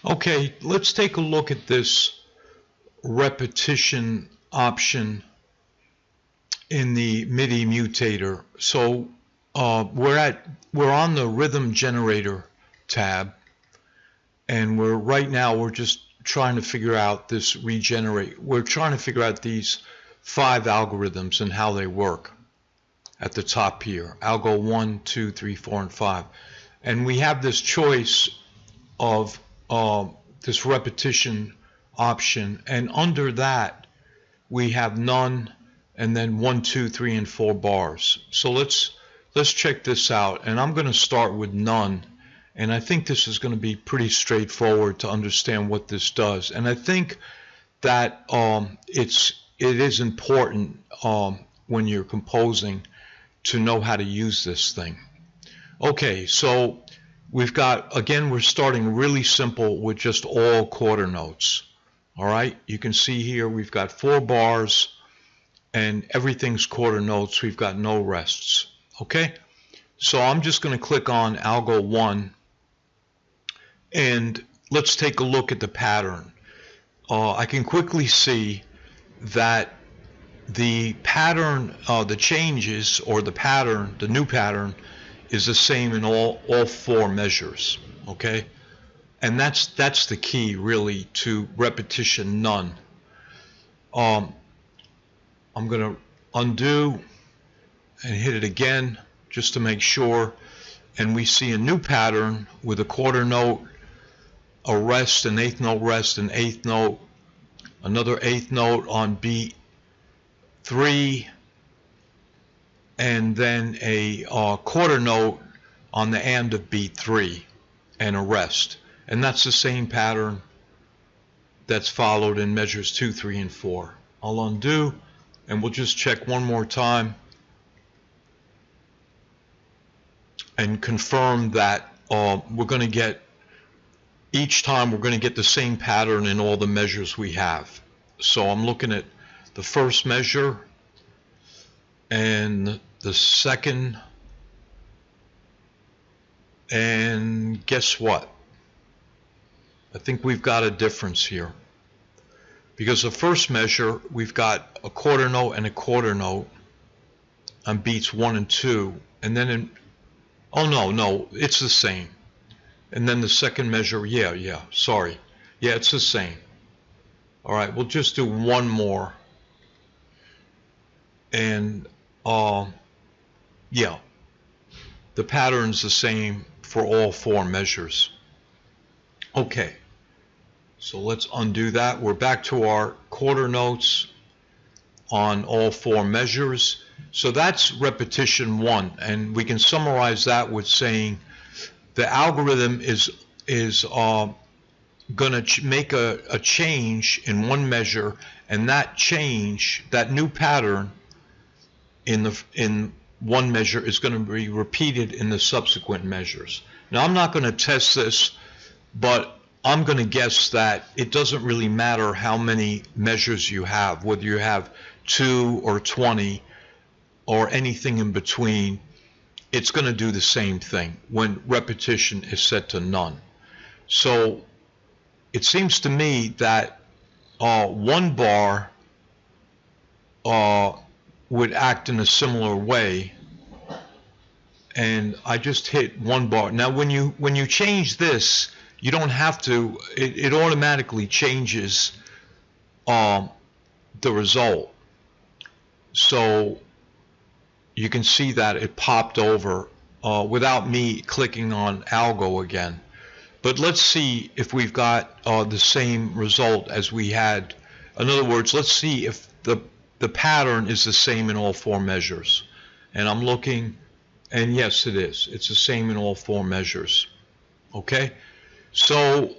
Okay, let's take a look at this repetition option in the Midi mutator. So we're on the rhythm generator tab, and right now we're just trying to figure out this regenerate. We're trying to figure out these 5 algorithms and how they work at the top here. Algo 1, 2, 3, 4, and 5. And we have this choice of this repetition option, and under that we have none, and then 1, 2, 3, and 4 bars. So let's check this out, and I'm going to start with none, and I think this is going to be pretty straightforward to understand what this does. And I think that it is important when you're composing to know how to use this thing. Okay, so we've got, again, we're starting really simple with just all quarter notes. All right, you can see here we've got 4 bars and everything's quarter notes. We've got no rests. Okay, so I'm just going to click on Algo 1, and let's take a look at the pattern. I can quickly see that the pattern, the changes, or the pattern, the new pattern, is the same in all 4 measures. Okay, and that's the key really to repetition none. I'm going to undo and hit it again just to make sure, and we see a new pattern with a quarter note, a rest, an 8th note rest, an 8th note, another 8th note on beat 3, and then a quarter note on the end of beat 3 and a rest. And that's the same pattern that's followed in measures 2, 3, and 4. I'll undo, and we'll just check one more time and confirm that we're going to get, each time we're going to get the same pattern in all the measures we have. So I'm looking at the first measure and the second, and guess what? I think we've got a difference here, because the first measure we've got a quarter note and a quarter note on beats 1 and 2, and then oh no, it's the same. And then the second measure, sorry, it's the same. All right, we'll just do one more, and the pattern's the same for all 4 measures. Okay, so let's undo that. We're back to our quarter notes on all 4 measures. So that's repetition 1, and we can summarize that with saying the algorithm is going to make a change in one measure, and that change, that new pattern in one measure, is going to be repeated in the subsequent measures. Now, I'm not going to test this, but I'm going to guess that it doesn't really matter how many measures you have, whether you have 2 or 20 or anything in between. It's going to do the same thing when repetition is set to none. So it seems to me that 1 bar would act in a similar way, and I just hit 1 bar. Now when you change this, you don't have to, it automatically changes the result. So you can see that it popped over without me clicking on Algo again. But let's see if we've got the same result as we had. In other words, let's see if the pattern is the same in all 4 measures. And I'm looking, and yes, it is. It's the same in all 4 measures. Okay? So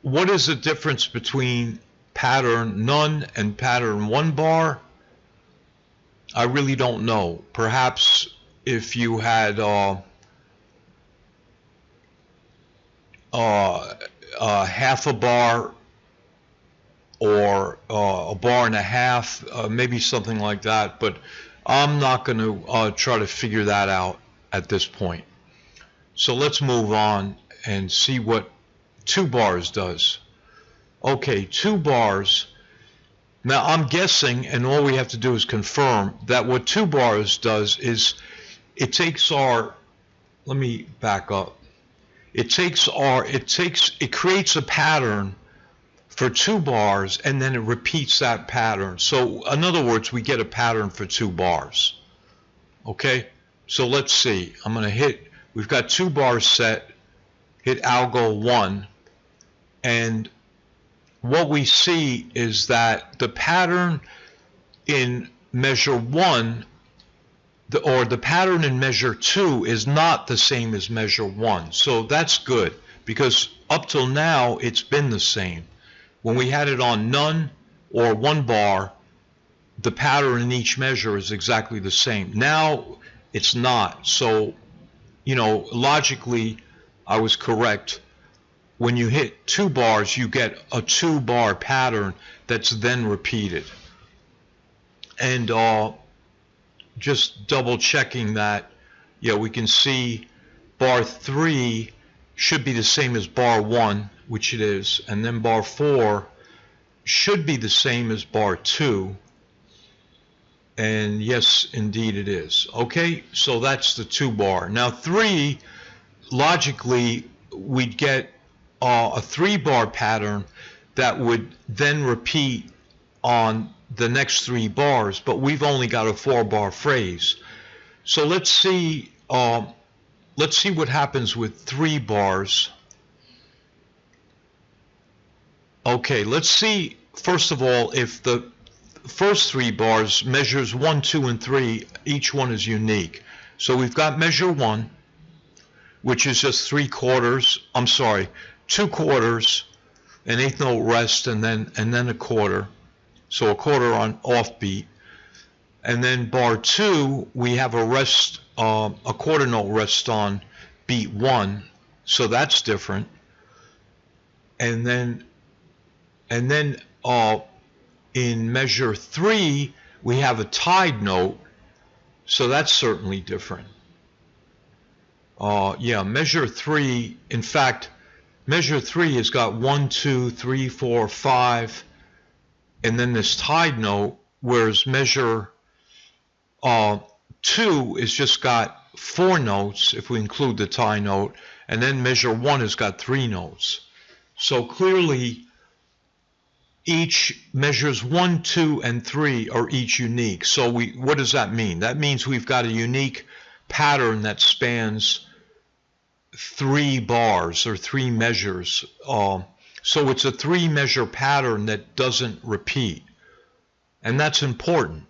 what is the difference between pattern none and pattern 1 bar? I really don't know. Perhaps if you had half a bar or a bar and a half, maybe something like that, but I'm not going to try to figure that out at this point. So let's move on and see what 2 bars does. Okay, 2 bars. Now I'm guessing, and all we have to do is confirm, that what 2 bars does is it takes our, let me back up. It creates a pattern for 2 bars, and then it repeats that pattern. So in other words, we get a pattern for 2 bars. Okay, so let's see. I'm going to hit, we've got 2 bars set, hit algo 1, and what we see is that the pattern in measure 1 or the pattern in measure 2 is not the same as measure 1. So that's good, because up till now it's been the same. When we had it on none or 1 bar, the pattern in each measure is exactly the same. Now it's not. So, you know, logically I was correct. When you hit 2 bars, you get a 2 bar pattern that's then repeated. And just double checking that, yeah, we can see bar 3 should be the same as bar 1, which it is, and then bar 4 should be the same as bar 2, and yes, indeed it is. Okay, so that's the 2 bar. Now 3, logically we'd get a 3 bar pattern that would then repeat on the next 3 bars, but we've only got a 4 bar phrase. So let's see what happens with 3 bars. Okay, let's see first of all if the first 3 bars, measures 1, 2, and 3, each one is unique. So we've got measure 1, which is just 2 quarters, an 1/8 note rest, and then a quarter. So a quarter on offbeat. And then bar 2, we have a rest, a quarter note rest on beat 1. So that's different. And then in measure 3, we have a tied note. So that's certainly different. Yeah, measure 3, in fact, measure 3 has got 1, 2, 3, 4, 5, and then this tied note, whereas measure 2 is just got 4 notes if we include the tie note, and then measure 1 has got 3 notes. So clearly each measures 1, 2, and 3 are each unique. So what does that mean? That means we've got a unique pattern that spans 3 bars or 3 measures. So it's a 3 measure pattern that doesn't repeat, and that's important.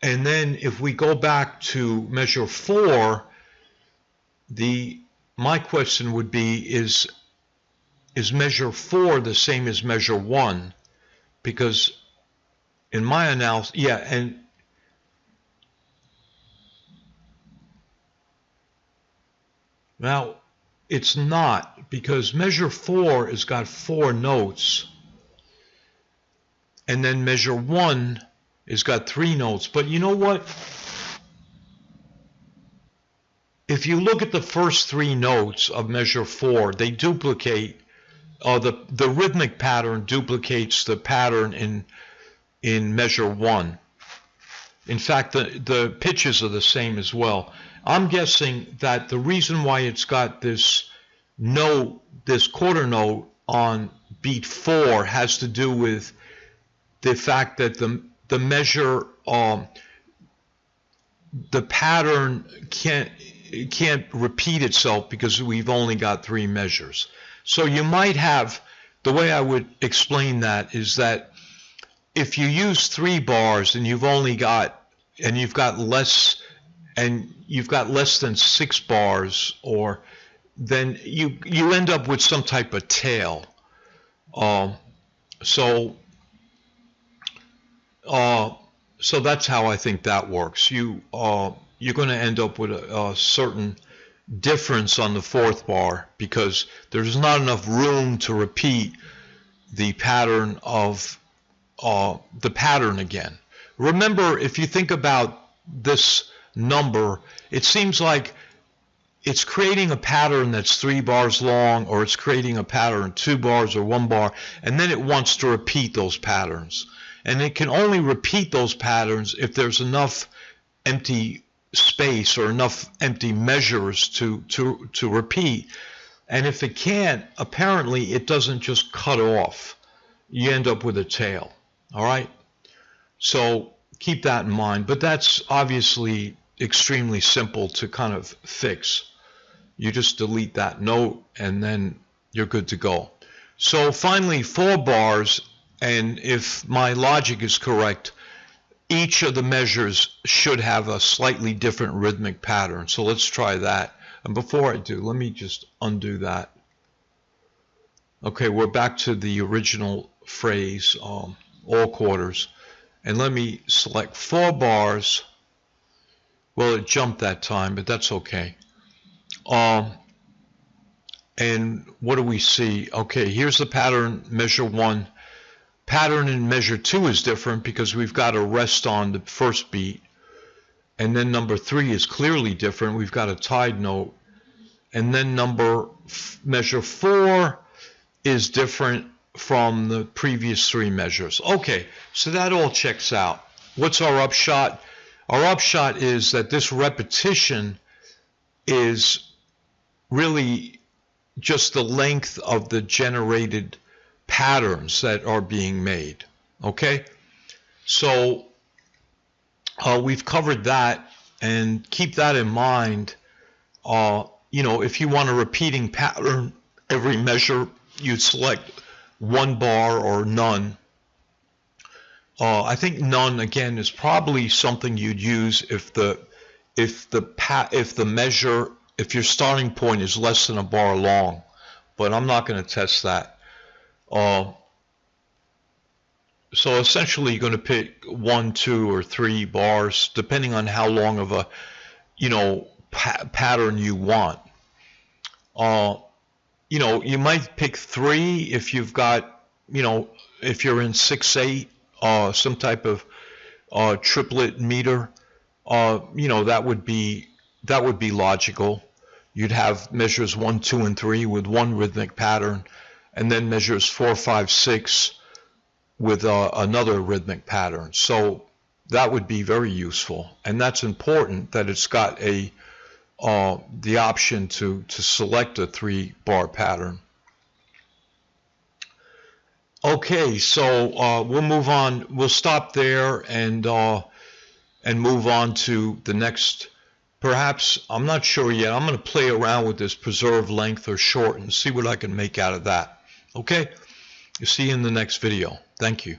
And then if we go back to measure 4, my question would be, is measure 4 the same as measure 1? Because in my analysis, yeah, and now it's not, because measure 4 has got 4 notes, and then measure 1 has got 3 notes. But you know what? If you look at the first 3 notes of measure 4, they duplicate, the rhythmic pattern duplicates the pattern in measure 1. In fact, the pitches are the same as well. I'm guessing that the reason why it's got this note, this quarter note on beat 4, has to do with the fact that the measure, the pattern can't repeat itself because we've only got 3 measures. So you might have, the way I would explain that is that if you use 3 bars and you've got less than 6 bars, or then you end up with some type of tail. So that's how I think that works. You're going to end up with a certain difference on the 4th bar because there's not enough room to repeat the pattern of the pattern again. Remember, if you think about this number, it seems like it's creating a pattern that's 3 bars long, or it's creating a pattern 2 bars or 1 bar, and then it wants to repeat those patterns. And it can only repeat those patterns if there's enough empty space or enough empty measures to repeat. And if it can't, apparently it doesn't just cut off. You end up with a tail. All right? So keep that in mind. But that's obviously extremely simple to kind of fix. You just delete that note and then you're good to go. So finally, 4 bars, and if my logic is correct, each of the measures should have a slightly different rhythmic pattern. So let's try that. And before I do, let me just undo that. Okay, we're back to the original phrase, all quarters. And let me select 4 bars. Well, it jumped that time, but that's okay. And what do we see? Okay, here's the pattern, measure 1. Pattern in measure 2 is different because we've got a rest on the first beat. And then number 3 is clearly different. We've got a tied note. And then measure 4 is different from the previous 3 measures. Okay, so that all checks out. What's our upshot? Our upshot is that this repetition is really just the length of the generated patterns that are being made. Okay, so we've covered that, and keep that in mind. You know, if you want a repeating pattern every measure, you'd select 1 bar or none. I think none, again, is probably something you'd use if your starting point is less than a bar long, but I'm not going to test that. So essentially you're going to pick 1, 2, or 3 bars depending on how long of a pattern you want. You might pick 3 if you've got, if you're in 6/8, some type of triplet meter. That would be logical. You'd have measures 1, 2, and 3 with 1 rhythmic pattern, and then measures 4, 5, 6 with another rhythmic pattern. So that would be very useful, and that's important that it's got the option to select a 3-bar pattern. Okay, so we'll move on. We'll stop there and move on to the next. Perhaps, I'm not sure yet. I'm going to play around with this preserve length or short and see what I can make out of that. Okay? See you in the next video. Thank you.